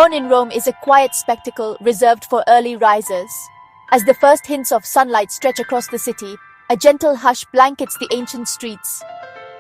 Dawn in Rome is a quiet spectacle reserved for early risers. As the first hints of sunlight stretch across the city, a gentle hush blankets the ancient streets.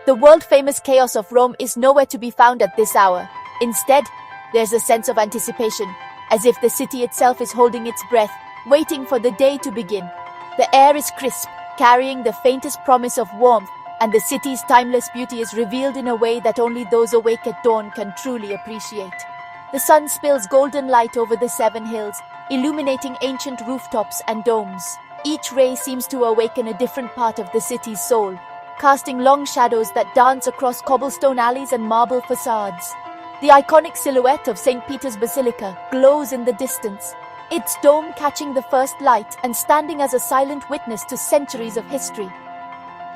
The world-famous chaos of Rome is nowhere to be found at this hour. Instead, there's a sense of anticipation, as if the city itself is holding its breath, waiting for the day to begin. The air is crisp, carrying the faintest promise of warmth, and the city's timeless beauty is revealed in a way that only those awake at dawn can truly appreciate. The sun spills golden light over the 7 hills, illuminating ancient rooftops and domes. Each ray seems to awaken a different part of the city's soul, casting long shadows that dance across cobblestone alleys and marble facades. The iconic silhouette of St. Peter's Basilica glows in the distance, its dome catching the first light and standing as a silent witness to centuries of history.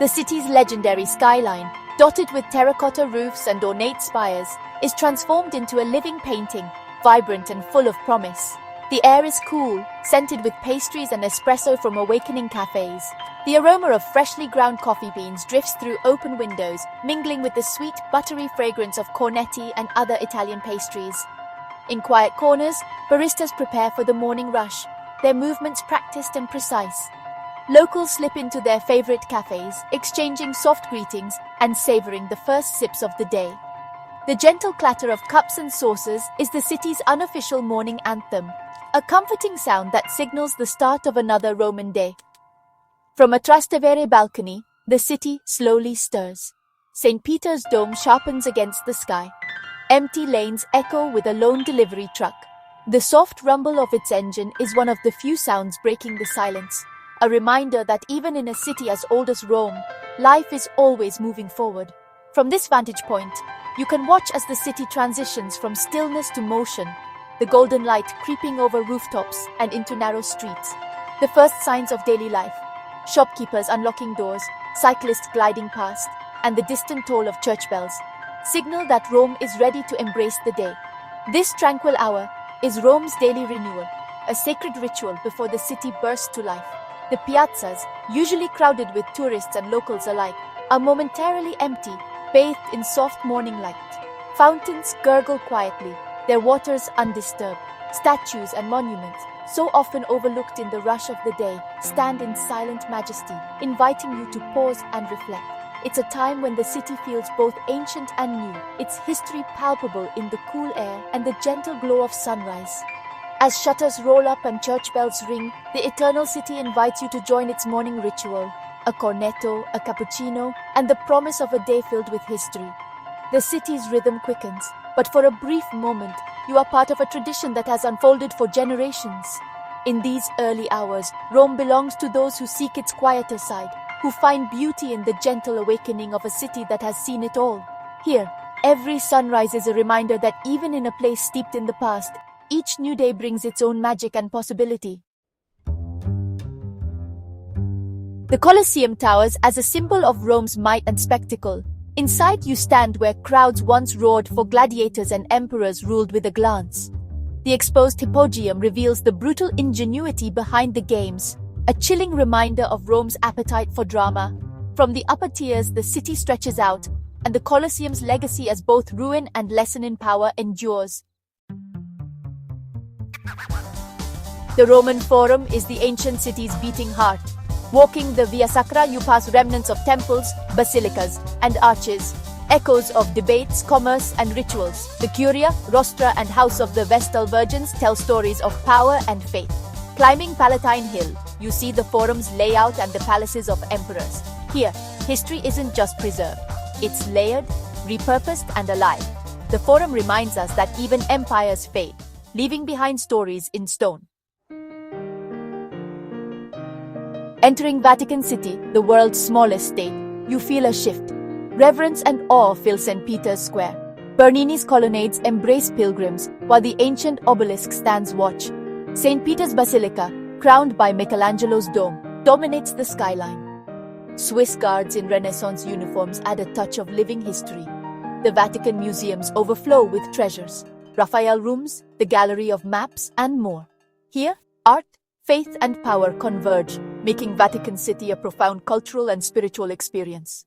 The city's legendary skyline, dotted with terracotta roofs and ornate spires, is transformed into a living painting, vibrant and full of promise. The air is cool, scented with pastries and espresso from awakening cafes. The aroma of freshly ground coffee beans drifts through open windows, mingling with the sweet, buttery fragrance of cornetti and other Italian pastries. In quiet corners, baristas prepare for the morning rush, their movements practiced and precise. Locals slip into their favorite cafes, exchanging soft greetings and savoring the first sips of the day. The gentle clatter of cups and saucers is the city's unofficial morning anthem, a comforting sound that signals the start of another Roman day. From a Trastevere balcony, the city slowly stirs. St. Peter's dome sharpens against the sky. Empty lanes echo with a lone delivery truck. The soft rumble of its engine is one of the few sounds breaking the silence, a reminder that even in a city as old as Rome, life is always moving forward. From this vantage point, you can watch as the city transitions from stillness to motion, the golden light creeping over rooftops and into narrow streets. The first signs of daily life, shopkeepers unlocking doors, cyclists gliding past, and the distant toll of church bells, signal that Rome is ready to embrace the day. This tranquil hour is Rome's daily renewal, a sacred ritual before the city bursts to life. The piazzas, usually crowded with tourists and locals alike, are momentarily empty, bathed in soft morning light. Fountains gurgle quietly, their waters undisturbed. Statues and monuments, so often overlooked in the rush of the day, stand in silent majesty, inviting you to pause and reflect. It's a time when the city feels both ancient and new, its history palpable in the cool air and the gentle glow of sunrise. As shutters roll up and church bells ring, the eternal city invites you to join its morning ritual. A cornetto, a cappuccino, and the promise of a day filled with history. The city's rhythm quickens, but for a brief moment, you are part of a tradition that has unfolded for generations. In these early hours, Rome belongs to those who seek its quieter side, who find beauty in the gentle awakening of a city that has seen it all. Here, every sunrise is a reminder that even in a place steeped in the past, each new day brings its own magic and possibility. The Colosseum towers as a symbol of Rome's might and spectacle. Inside you stand where crowds once roared for gladiators and emperors ruled with a glance. The exposed hypogeum reveals the brutal ingenuity behind the games, a chilling reminder of Rome's appetite for drama. From the upper tiers, the city stretches out, and the Colosseum's legacy as both ruin and lesson in power endures. The Roman Forum is the ancient city's beating heart. Walking the Via Sacra, you pass remnants of temples, basilicas, and arches, echoes of debates, commerce, and rituals. The Curia, Rostra, and House of the Vestal Virgins tell stories of power and faith. Climbing Palatine Hill, you see the Forum's layout and the palaces of emperors. Here, history isn't just preserved. It's layered, repurposed, and alive. The Forum reminds us that even empires fade, leaving behind stories in stone. Entering Vatican City, the world's smallest state, you feel a shift. Reverence and awe fill St. Peter's Square. Bernini's colonnades embrace pilgrims, while the ancient obelisk stands watch. St. Peter's Basilica, crowned by Michelangelo's dome, dominates the skyline. Swiss guards in Renaissance uniforms add a touch of living history. The Vatican museums overflow with treasures. Raphael rooms, the gallery of maps, and more. Here, art, faith, and power converge, making Vatican City a profound cultural and spiritual experience.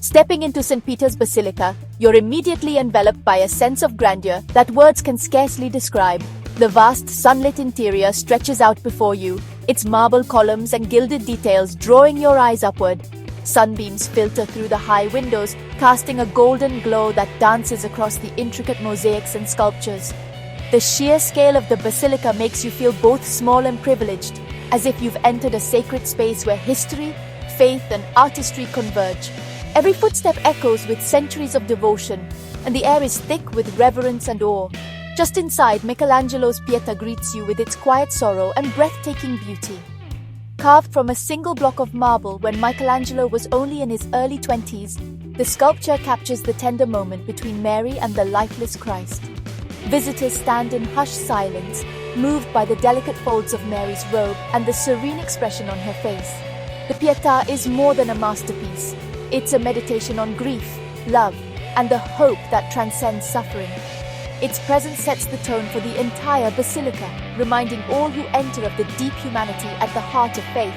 Stepping into St. Peter's Basilica, you're immediately enveloped by a sense of grandeur that words can scarcely describe. The vast, sunlit interior stretches out before you, its marble columns and gilded details drawing your eyes upward. Sunbeams filter through the high windows, casting a golden glow that dances across the intricate mosaics and sculptures. The sheer scale of the basilica makes you feel both small and privileged, as if you've entered a sacred space where history, faith, and artistry converge. Every footstep echoes with centuries of devotion, and the air is thick with reverence and awe. Just inside, Michelangelo's Pieta greets you with its quiet sorrow and breathtaking beauty. Carved from a single block of marble when Michelangelo was only in his early 20s, the sculpture captures the tender moment between Mary and the lifeless Christ. Visitors stand in hushed silence, moved by the delicate folds of Mary's robe and the serene expression on her face. The Pietà is more than a masterpiece. It's a meditation on grief, love, and the hope that transcends suffering. Its presence sets the tone for the entire basilica, reminding all who enter of the deep humanity at the heart of faith.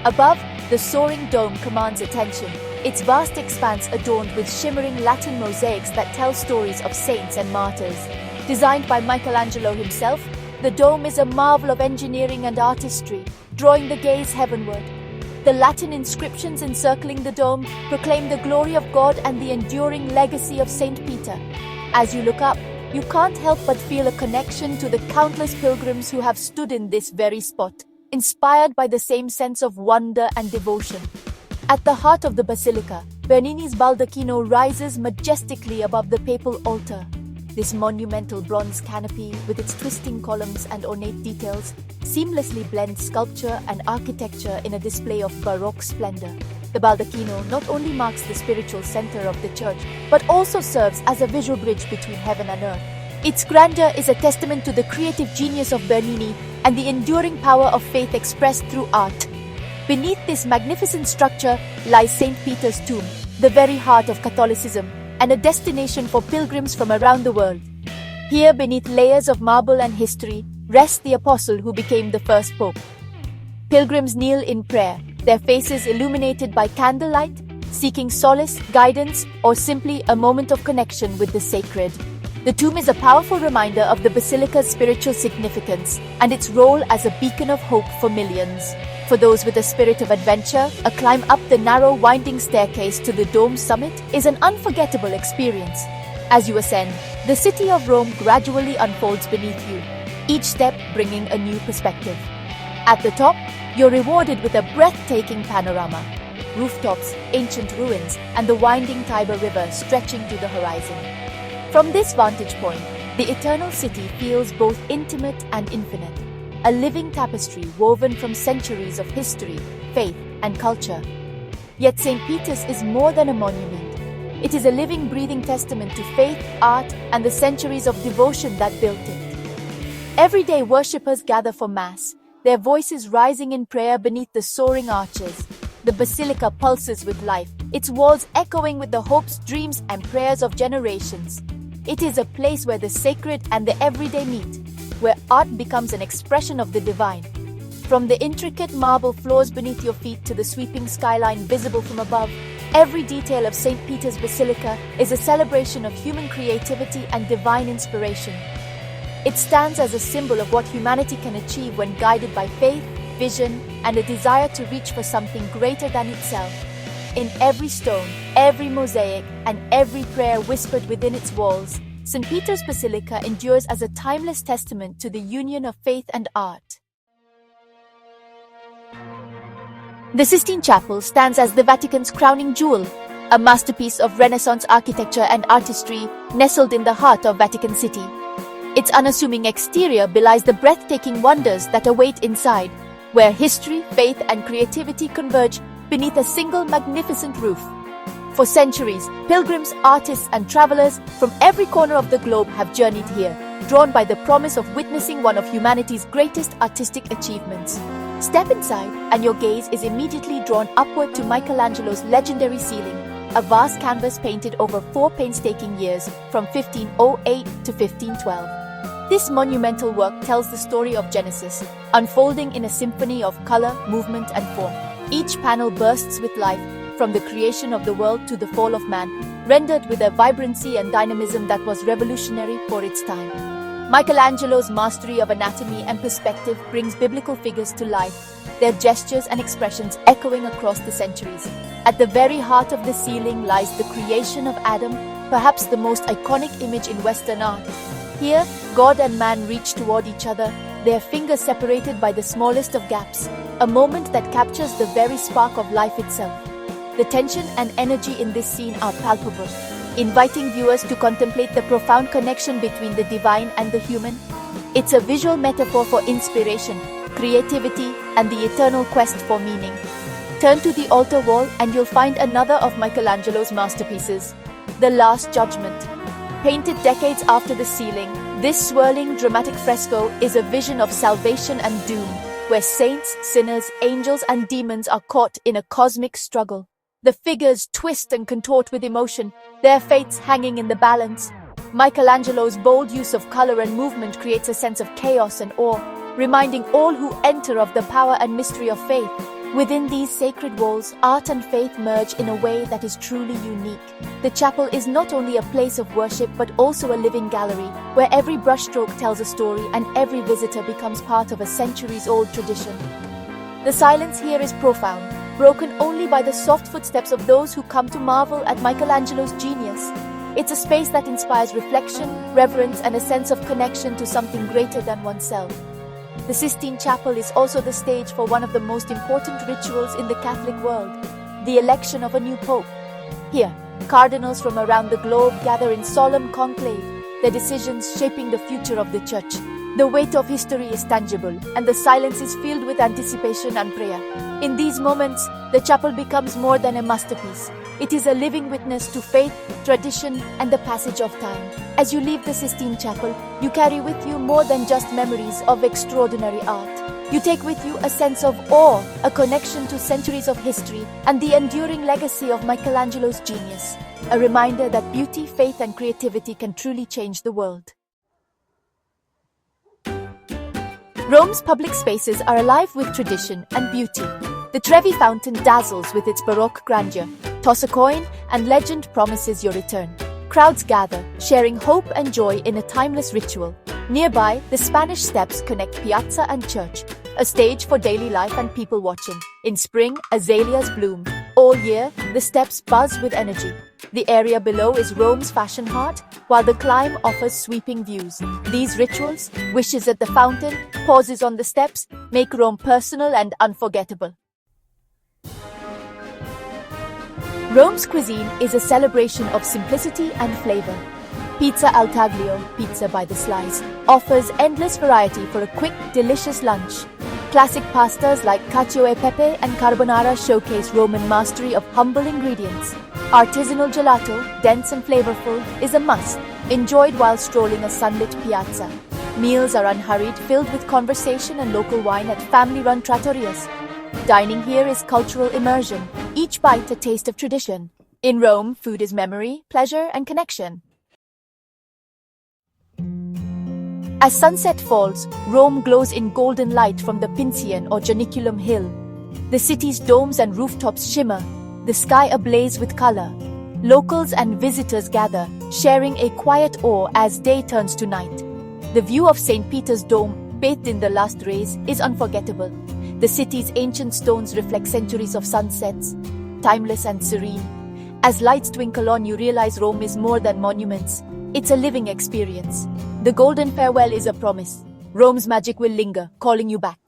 Above, the soaring dome commands attention, its vast expanse adorned with shimmering Latin mosaics that tell stories of saints and martyrs. Designed by Michelangelo himself, the dome is a marvel of engineering and artistry, drawing the gaze heavenward. The Latin inscriptions encircling the dome proclaim the glory of God and the enduring legacy of St. Peter. As you look up, you can't help but feel a connection to the countless pilgrims who have stood in this very spot, inspired by the same sense of wonder and devotion. At the heart of the basilica, Bernini's baldacchino rises majestically above the papal altar. This monumental bronze canopy, with its twisting columns and ornate details, seamlessly blends sculpture and architecture in a display of Baroque splendor. The baldacchino not only marks the spiritual center of the church, but also serves as a visual bridge between heaven and earth. Its grandeur is a testament to the creative genius of Bernini and the enduring power of faith expressed through art. Beneath this magnificent structure lies St. Peter's tomb, the very heart of Catholicism, and a destination for pilgrims from around the world. Here, beneath layers of marble and history, rests the apostle who became the first pope. Pilgrims kneel in prayer, their faces illuminated by candlelight, seeking solace, guidance, or simply a moment of connection with the sacred. The tomb is a powerful reminder of the basilica's spiritual significance and its role as a beacon of hope for millions. For those with a spirit of adventure, a climb up the narrow, winding staircase to the dome's summit is an unforgettable experience. As you ascend, the city of Rome gradually unfolds beneath you, each step bringing a new perspective. At the top, you're rewarded with a breathtaking panorama. Rooftops, ancient ruins, and the winding Tiber River stretching to the horizon. From this vantage point, the eternal city feels both intimate and infinite. A living tapestry woven from centuries of history, faith, and culture. Yet St. Peter's is more than a monument. It is a living, breathing testament to faith, art, and the centuries of devotion that built it. Every day, worshippers gather for Mass, their voices rising in prayer beneath the soaring arches. The basilica pulses with life, its walls echoing with the hopes, dreams, and prayers of generations. It is a place where the sacred and the everyday meet, where art becomes an expression of the divine. From the intricate marble floors beneath your feet to the sweeping skyline visible from above, every detail of St. Peter's Basilica is a celebration of human creativity and divine inspiration. It stands as a symbol of what humanity can achieve when guided by faith, vision, and a desire to reach for something greater than itself. In every stone, every mosaic, and every prayer whispered within its walls, St. Peter's Basilica endures as a timeless testament to the union of faith and art. The Sistine Chapel stands as the Vatican's crowning jewel, a masterpiece of Renaissance architecture and artistry nestled in the heart of Vatican City. Its unassuming exterior belies the breathtaking wonders that await inside, where history, faith, and creativity converge beneath a single magnificent roof. For centuries, pilgrims, artists, and travelers from every corner of the globe have journeyed here, drawn by the promise of witnessing one of humanity's greatest artistic achievements. Step inside, and your gaze is immediately drawn upward to Michelangelo's legendary ceiling, a vast canvas painted over 4 painstaking years, from 1508 to 1512. This monumental work tells the story of Genesis, unfolding in a symphony of color, movement, and form. Each panel bursts with life, from the creation of the world to the fall of man, rendered with a vibrancy and dynamism that was revolutionary for its time. Michelangelo's mastery of anatomy and perspective brings biblical figures to life, their gestures and expressions echoing across the centuries. At the very heart of the ceiling lies the creation of Adam, perhaps the most iconic image in Western art. Here, God and man reach toward each other, their fingers separated by the smallest of gaps, a moment that captures the very spark of life itself. The tension and energy in this scene are palpable, inviting viewers to contemplate the profound connection between the divine and the human. It's a visual metaphor for inspiration, creativity, and the eternal quest for meaning. Turn to the altar wall and you'll find another of Michelangelo's masterpieces, The Last Judgment. Painted decades after the ceiling, this swirling, dramatic fresco is a vision of salvation and doom, where saints, sinners, angels, and demons are caught in a cosmic struggle. The figures twist and contort with emotion, their fates hanging in the balance. Michelangelo's bold use of color and movement creates a sense of chaos and awe, reminding all who enter of the power and mystery of faith. Within these sacred walls, art and faith merge in a way that is truly unique. The chapel is not only a place of worship but also a living gallery, where every brushstroke tells a story and every visitor becomes part of a centuries-old tradition. The silence here is profound, broken only by the soft footsteps of those who come to marvel at Michelangelo's genius. It's a space that inspires reflection, reverence, and a sense of connection to something greater than oneself. The Sistine Chapel is also the stage for one of the most important rituals in the Catholic world, the election of a new pope. Here, cardinals from around the globe gather in solemn conclave, their decisions shaping the future of the Church. The weight of history is tangible, and the silence is filled with anticipation and prayer. In these moments, the chapel becomes more than a masterpiece. It is a living witness to faith, tradition, and the passage of time. As you leave the Sistine Chapel, you carry with you more than just memories of extraordinary art. You take with you a sense of awe, a connection to centuries of history, and the enduring legacy of Michelangelo's genius. A reminder that beauty, faith, and creativity can truly change the world. Rome's public spaces are alive with tradition and beauty. The Trevi Fountain dazzles with its Baroque grandeur. Toss a coin, and legend promises your return. Crowds gather, sharing hope and joy in a timeless ritual. Nearby, the Spanish Steps connect piazza and church, a stage for daily life and people watching. In spring, azaleas bloom. All year, the steps buzz with energy. The area below is Rome's fashion heart, while the climb offers sweeping views. These rituals, wishes at the fountain, pauses on the steps, make Rome personal and unforgettable. Rome's cuisine is a celebration of simplicity and flavor. Pizza al taglio, pizza by the slice, offers endless variety for a quick, delicious lunch. Classic pastas like cacio e pepe and carbonara showcase Roman mastery of humble ingredients. Artisanal gelato, dense and flavorful, is a must, enjoyed while strolling a sunlit piazza. Meals are unhurried, filled with conversation and local wine at family-run trattorias. Dining here is cultural immersion, each bite a taste of tradition. In Rome, food is memory, pleasure, and connection. As sunset falls, Rome glows in golden light from the Pincian or Janiculum Hill. The city's domes and rooftops shimmer, the sky ablaze with color. Locals and visitors gather, sharing a quiet awe as day turns to night. The view of St. Peter's Dome, bathed in the last rays, is unforgettable. The city's ancient stones reflect centuries of sunsets, timeless and serene. As lights twinkle on, you realize Rome is more than monuments. It's a living experience. The golden farewell is a promise. Rome's magic will linger, calling you back.